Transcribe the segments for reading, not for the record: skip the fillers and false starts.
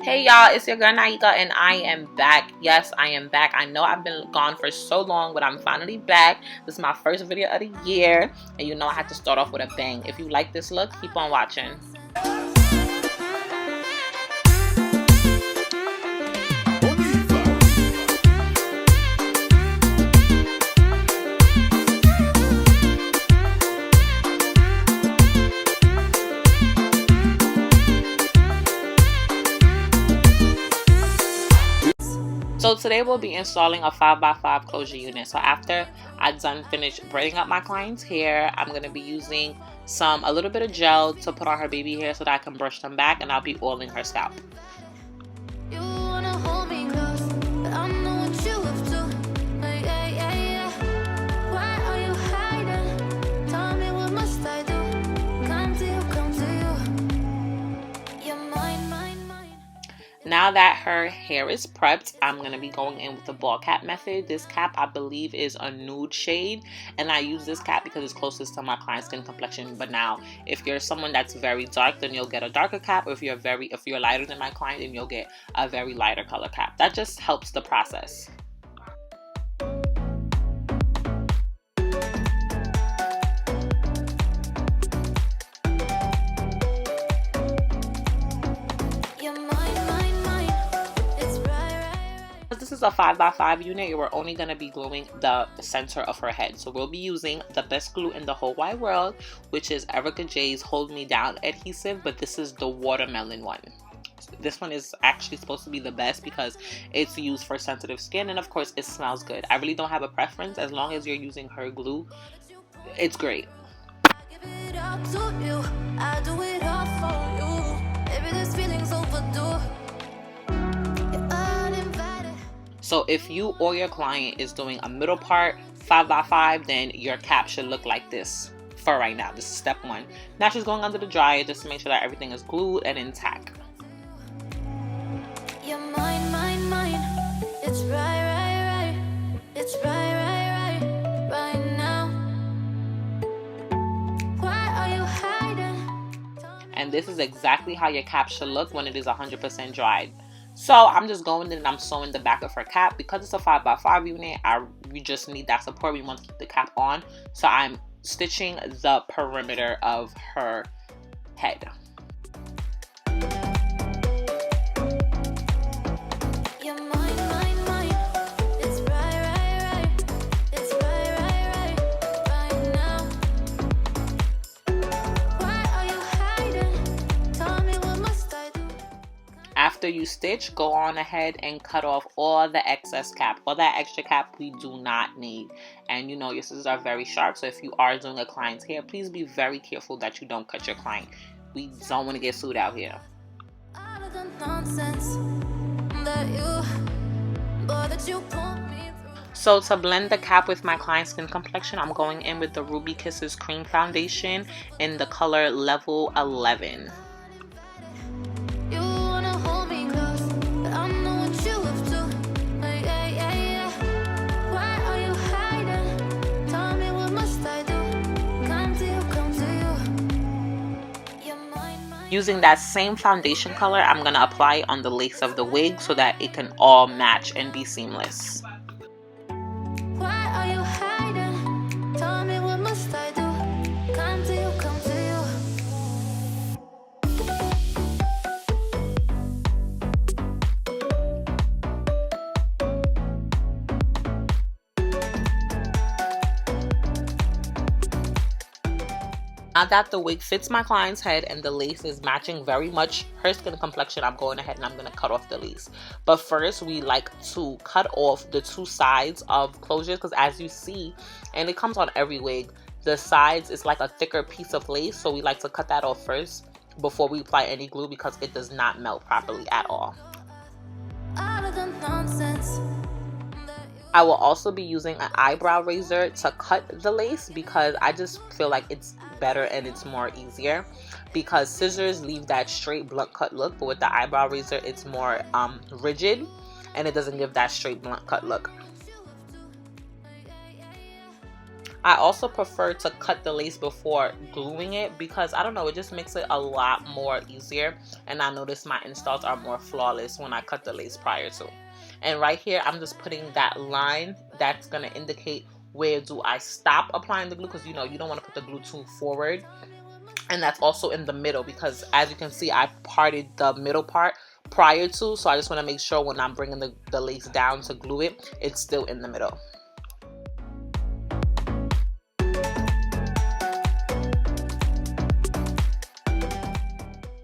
Hey y'all, it's your girl Naika and I am back. Yes, I am back. I know I've been gone for so long, but I'm finally back. This is my first video of the year, and you know I had to start off with a bang. If you like this look, keep on watching. So today we'll be installing a 5x5 closure unit. So after I finished braiding up my client's hair, I'm going to be using a little bit of gel to put on her baby hair so that I can brush them back, and I'll be oiling her scalp. Now that her hair is prepped, I'm going to be going in with the ball cap method. This cap I believe is a nude shade, and I use this cap because it's closest to my client's skin complexion. But now if you're someone that's very dark, then you'll get a darker cap, or if you're lighter than my client, then you'll get a very lighter color cap. That just helps the process. This is a 5x5 unit, we're only going to be gluing the center of her head. So we'll be using the best glue in the whole wide world, which is Ericka J's Hold Me Down adhesive, but this is the watermelon one. This one is actually supposed to be the best because it's used for sensitive skin, and of course it smells good. I really don't have a preference. As long as you're using her glue, it's great. So if you or your client is doing a middle part 5x5, then your cap should look like this for right now. This is step one. Now she's going under the dryer just to make sure that everything is glued and intact. You're mine, mine, mine. It's right. It's right now. Why are you hiding? And this is exactly how your cap should look when it is 100% dried. So I'm just going in and I'm sewing the back of her cap. Because it's a 5x5 unit, we just need that support. We want to keep the cap on. So I'm stitching the perimeter of her head. After you stitch, go on ahead and cut off all the excess cap. All that extra cap we do not need. And you know your scissors are very sharp, so if you are doing a client's hair, please be very careful that you don't cut your client. We don't want to get sued out here. So to blend the cap with my client's skin complexion, I'm going in with the Ruby Kisses Cream Foundation in the color Level 11. Using that same foundation color, I'm going to apply it on the lace of the wig so that it can all match and be seamless. Why are you hiding? Tell me what must I do? Come to you, come to you. Now that the wig fits my client's head and the lace is matching very much her skin complexion, I'm going ahead and I'm going to cut off the lace. But first, we like to cut off the two sides of closures because as you see, and it comes on every wig, the sides is like a thicker piece of lace. So we like to cut that off first before we apply any glue because it does not melt properly at all. I will also be using an eyebrow razor to cut the lace because I just feel like it's better and it's more easier, because scissors leave that straight blunt cut look, but with the eyebrow razor it's more rigid and it doesn't give that straight blunt cut look. I also prefer to cut the lace before gluing it because I don't know, it just makes it a lot more easier, and I notice my installs are more flawless when I cut the lace prior to. And right here I'm just putting that line that's going to indicate where do I stop applying the glue, because you know you don't want to put the glue too forward. And that's also in the middle because as you can see I parted the middle part prior to, so I just want to make sure when I'm bringing the lace down to glue it, it's still in the middle.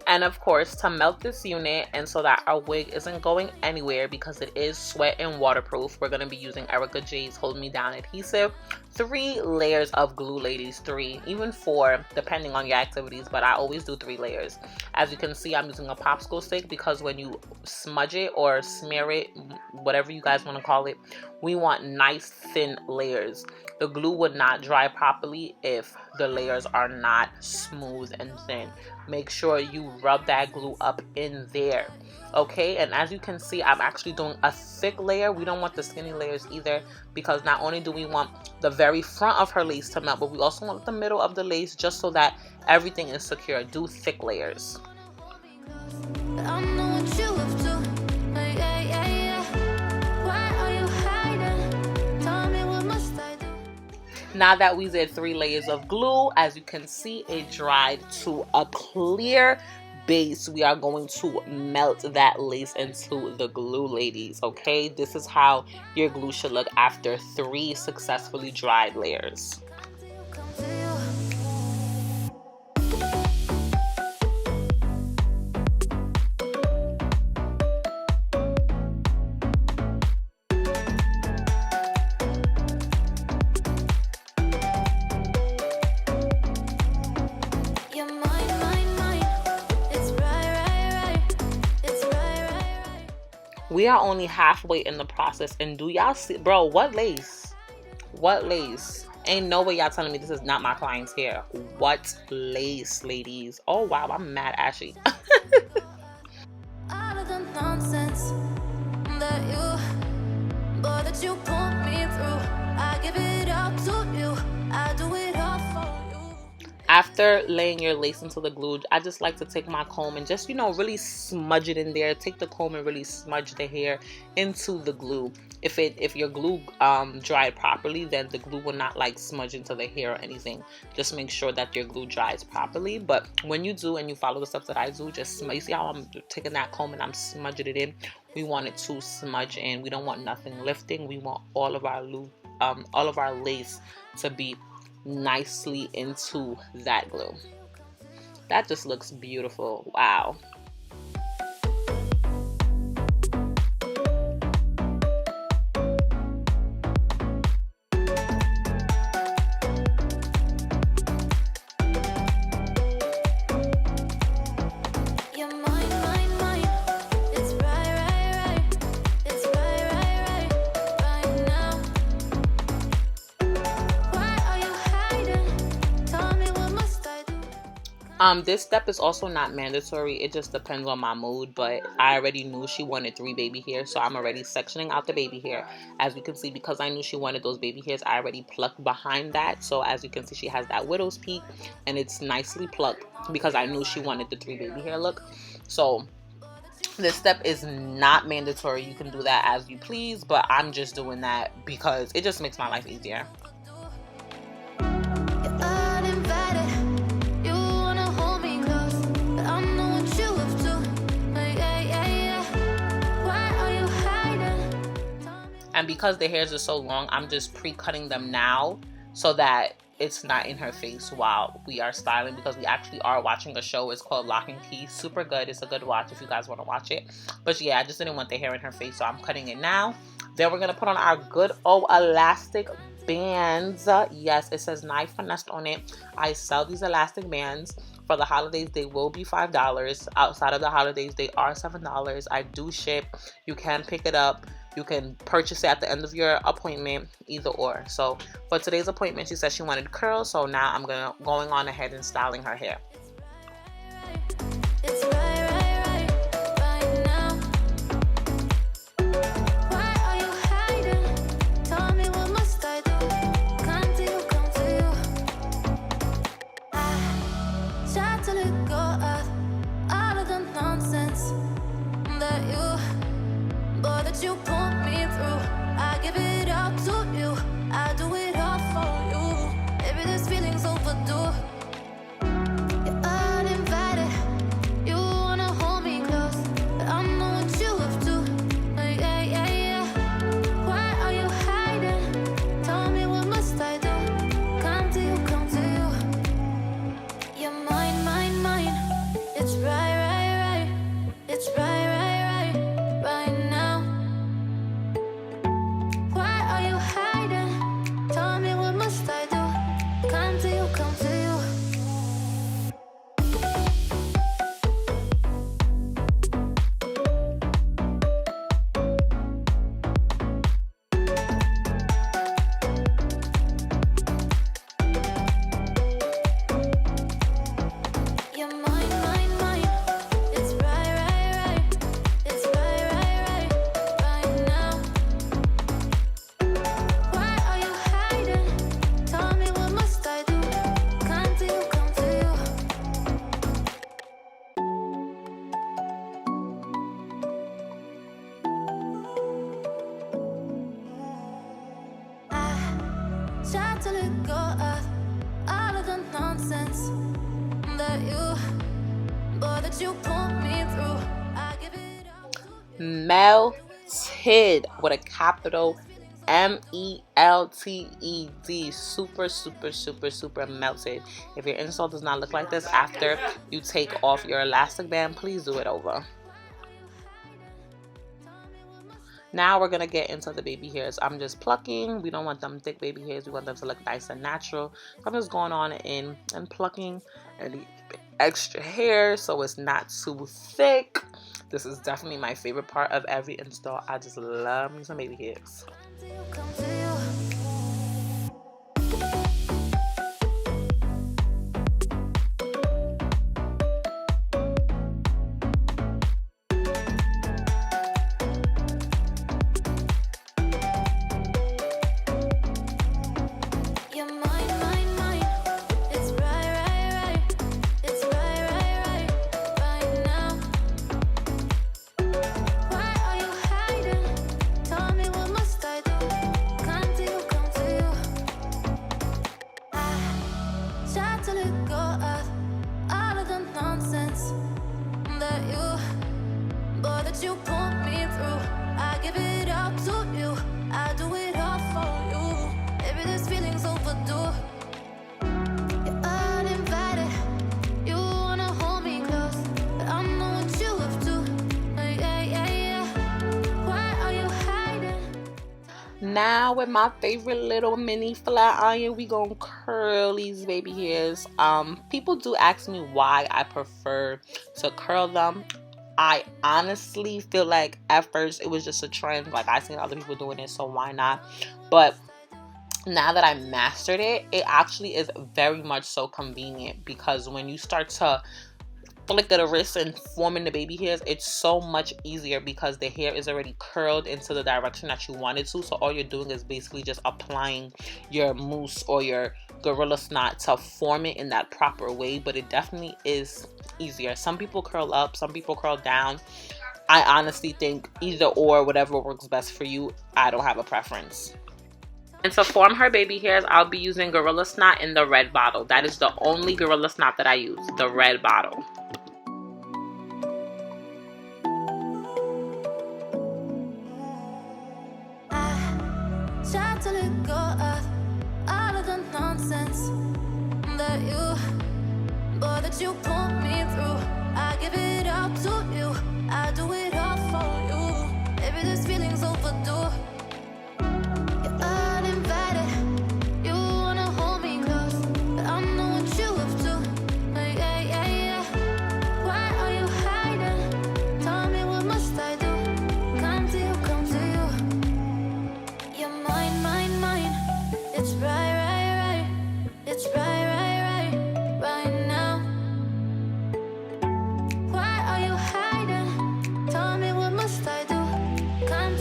And of course, to melt this unit and so that our wig isn't going anywhere because it is sweat and waterproof, we're going to be using Ericka J's Hold Me Down Adhesive. 3 layers of glue, ladies, 3, even 4 depending on your activities, but I always do 3 layers. As you can see, I'm using a popsicle stick because when you smudge it or smear it, whatever you guys want to call it, we want nice thin layers. The glue would not dry properly if the layers are not smooth and thin. Make sure you rub that glue up in there, okay? And as you can see, I'm actually doing a thick layer. We don't want the skinny layers either, because not only do we want the very front of her lace to melt, but we also want the middle of the lace, just so that everything is secure. Do thick layers. Now that we did 3 layers of glue, as you can see, it dried to a clear base. We are going to melt that lace into the glue, ladies, okay? This is how your glue should look after 3 successfully dried layers. We are only halfway in the process, and do y'all see, bro, what lace? What lace? Ain't no way y'all telling me this is not my client's hair. What lace, ladies? Oh wow, I'm mad ashy. All of the nonsense that you put me through, I give it up to you. I do it all for you. After laying your lace into the glue, I just like to take my comb and just, you know, really smudge it in there. Take the comb and really smudge the hair into the glue. If your glue dried properly, then the glue will not like smudge into the hair or anything. Just make sure that your glue dries properly. But when you do and you follow the steps that I do, just you see how I'm taking that comb and I'm smudging it in. We want it to smudge in. We don't want nothing lifting. We want all of our lace to be nicely into that glue. That just looks beautiful. Wow. This step is also not mandatory. It just depends on my mood, but I already knew she wanted 3 baby hairs, so I'm already sectioning out the baby hair. As you can see, because I knew she wanted those baby hairs, I already plucked behind that. So as you can see, she has that widow's peak and it's nicely plucked because I knew she wanted the 3 baby hair look. So this step is not mandatory. You can do that as you please, but I'm just doing that because it just makes my life easier. And because the hairs are so long, I'm just pre-cutting them now so that it's not in her face while we are styling, because we actually are watching a show. It's called Lock and Key. Super good. It's a good watch if you guys want to watch it. But yeah, I just didn't want the hair in her face, so I'm cutting it now. Then we're going to put on our good old elastic bands. Yes, it says Knife Finessed on it. I sell these elastic bands. For the holidays, they will be $5. Outside of the holidays, they are $7. I do ship. You can pick it up. You can purchase it at the end of your appointment, either or. So for today's appointment, she said she wanted curls. So now I'm going on ahead and styling her hair. you put me through. I give it up to you. I do it all for you. Maybe this feeling's overdue. You're uninvited. You wanna hold me close, but I know what you have to. Yeah, yeah, yeah. Why are you hiding? Tell me, what must I do? Come to you, come to you. You're mine, mine, mine. It's right, right, right. It's right, right, right, right now. Why are you hiding? Tell me, what must I do? Come to you, come to you. You're mine, mine, mine. It's right, right, right. It's right, right, right, right now. Why are you hiding? Tell me, what must I do? Come to you, come to you. I tried to let go of all of the nonsense that you put me through. I give it up to you. Melted with a capital MELTED. Super, super, super, super melted. If your install does not look like this after you take off your elastic band, please do it over. Now we're gonna get into the baby hairs. I'm just plucking. We don't want them thick baby hairs. We want them to look nice and natural. So I'm just going on in and plucking any extra hair so it's not too thick. This is definitely my favorite part of every install. I just love me some baby hairs. Come to you. You're mine, mine, mine. It's right, right, right. It's right, right, right, right now. Why are you hiding? Tell me, what must I do? Come to you, come to you. I tried to let go of all of the nonsense that you put me through. I give it up to you. I do it all for you. Maybe this feeling's overdue. You're uninvited. You wanna hold me close, but I know what you have to. Yeah, yeah, yeah. Why are you hiding? Now with my favorite little mini flat iron, we gonna curl these baby hairs. People do ask me why I prefer to curl them. I honestly feel like at first it was just a trend, like I seen other people doing it, so why not? But now that I mastered it, it actually is very much so convenient, because when you start to flick of the wrist and forming the baby hairs, it's so much easier because the hair is already curled into the direction that you want it to. So all you're doing is basically just applying your mousse or your Gorilla Snot to form it in that proper way. But it definitely is easier. Some people curl up, some people curl down. I honestly think either or, whatever works best for you. I don't have a preference. And to form her baby hairs, I'll be using Gorilla Snot in the red bottle. That is the only Gorilla Snot that I use, the red bottle. I tried to let go of all of the nonsense that you put me through. I give it up to you. I do it all for you. Maybe this feeling's overdue. You're uninvited. You wanna hold me close, but I know what you have to. Yeah, yeah, yeah. Why are you hiding? Tell me, what must I do? Come to you, come to you. You're mine, mine, mine. It's right, right, right. It's right, right, right, right now. Why are you hiding? Tell me, what must I do? Come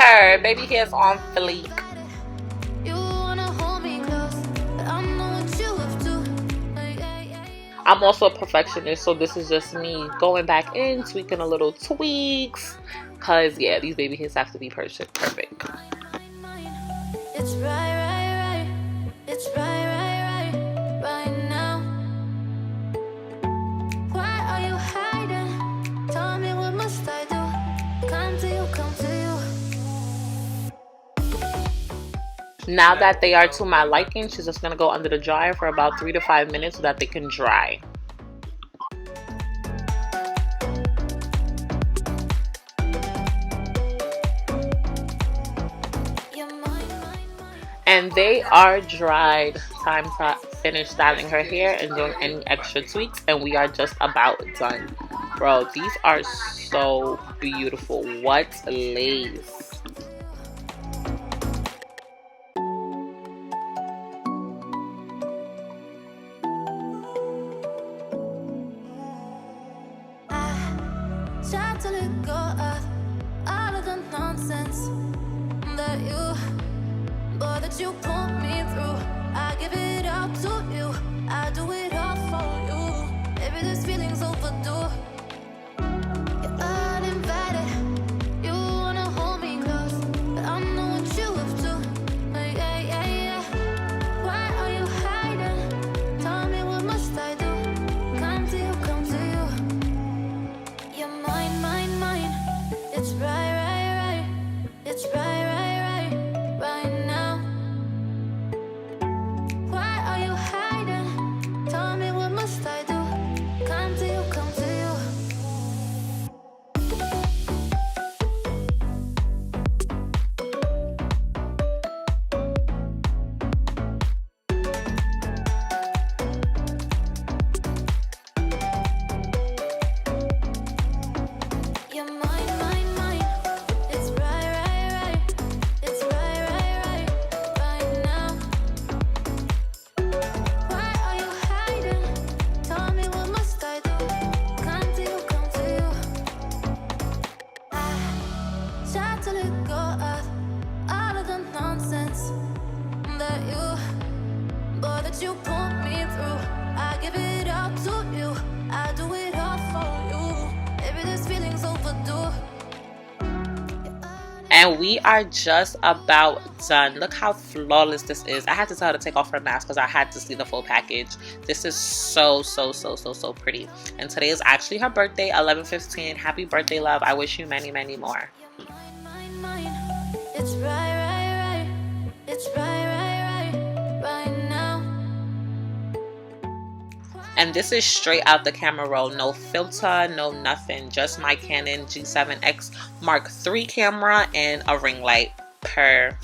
Per. Baby hair's on fleek. You wanna hold me close, but I know what you have to. I'm also a perfectionist, so this is just me going back in, tweaking a little tweaks. Cause yeah, these baby hairs have to be perfect. It's right. It's right now. Why are you hiding? Tell me, what must I do? Come to you. Now that they are to my liking, she's just gonna go under the dryer for about 3 to 5 minutes so that they can dry. And they are dried. Time to finish styling her hair and doing any extra tweaks, and we are just about done. Bro, these are so beautiful. What lace. Try to let go of all of the nonsense that you put me through. I give it up to you. I do it all for you. Maybe this feeling's overdue. You're uninvited. You wanna hold me close, but I know what you have to. Yeah. Why are you hiding? Tell me, what must I do? Come to you. You're mine. It's right. It's right now. Why are you hiding? Tell me, what must I do? Come to you. You're mine. It's right. It's right now. Why are you hiding? Tell me, what must I do? Come to you. I try to let go of all of the nonsense that you put me through. I give it up to you. I do it all for you. Maybe this feeling's overdue. And we are just about done. Look how flawless this is. I had to tell her to take off her mask because I had to see the full package. This is so pretty. And today is actually her birthday, 11/15. Happy birthday, love. I wish you many more. Mine. It's right. It's right now. And this is straight out the camera roll. No filter, no nothing. Just my Canon G7X Mark III camera and a ring light. Per.